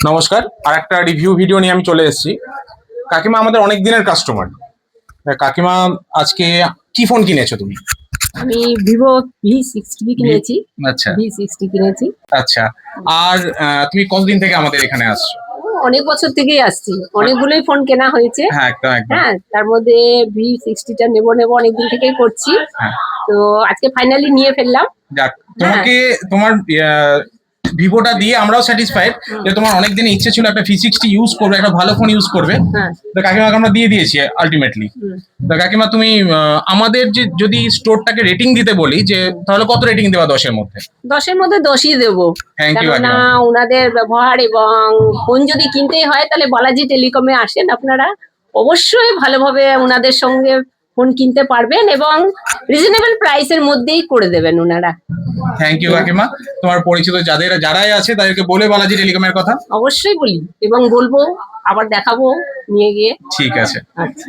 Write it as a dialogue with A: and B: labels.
A: নমস্কার, আর একটা review video নিয়ে আমি চলে এসেছি। কাকিমা আমাদের অনেক দিনের কাস্টমার। কাকিমা, আজকে কি ফোন কিনেছো তুমি?
B: আমি ভিভো V60 কিনেছি।
A: আচ্ছা
B: V60 কিনেছি।
A: আচ্ছা। আর তুমি কতদিন থেকে আমাদের এখানে আসছো?
B: অনেক বছর থেকেই আসছি, অনেকগুলোই ফোন কেনা হয়েছে।
A: হ্যাঁ, একদম একদম।
B: হ্যাঁ, তার মধ্যে V60টা নেবো অনেকদিন থেকেই করছি।
A: হ্যাঁ,
B: তো আজকে ফাইনালি নিয়ে ফেললাম।
A: যাক, তোমাকে তোমার ভিভোটা দিয়ে আমরাও স্যাটিসফাইড যে তোমার অনেক দিনের ইচ্ছে ছিল একটা V60 ইউজ করবে, একটা ভালো ফোন ইউজ করবে।
B: হ্যাঁ।
A: তো কাকিমাকে আমরা দিয়ে দিয়েছি আলটিমেটলি। তো কাকিমা, তুমি আমাদের যে যদি স্টোরটাকে রেটিং দিতে বলি, যে তাহলে কত রেটিং দেওয়া 10-এর মধ্যে?
B: 10-এর মধ্যে 10ই দেবো।
A: থ্যাংক ইউ
B: কেননা
A: কাকিমা।
B: ওনাদের ব্যবহার এবং ফোন যদি কিনতেই হয় তাহলে বালাজি টেলিকমে আসেন আপনারা, অবশ্যই ভালোভাবে ওনাদের সঙ্গে ফোন কিনতে পারবেন এবং রিজনেবল প্রাইসের মধ্যেই করে দেবেন ওনারা।
A: থ্যাংক ইউ কাকিমা। তোমার পরিচিত যারাই আছে তাদেরকে বলে বালাজি টেলিকমের কথা।
B: অবশ্যই বলি এবং বলবো, আবার দেখাবো নিয়ে গিয়ে।
A: ঠিক আছে।
B: আচ্ছা।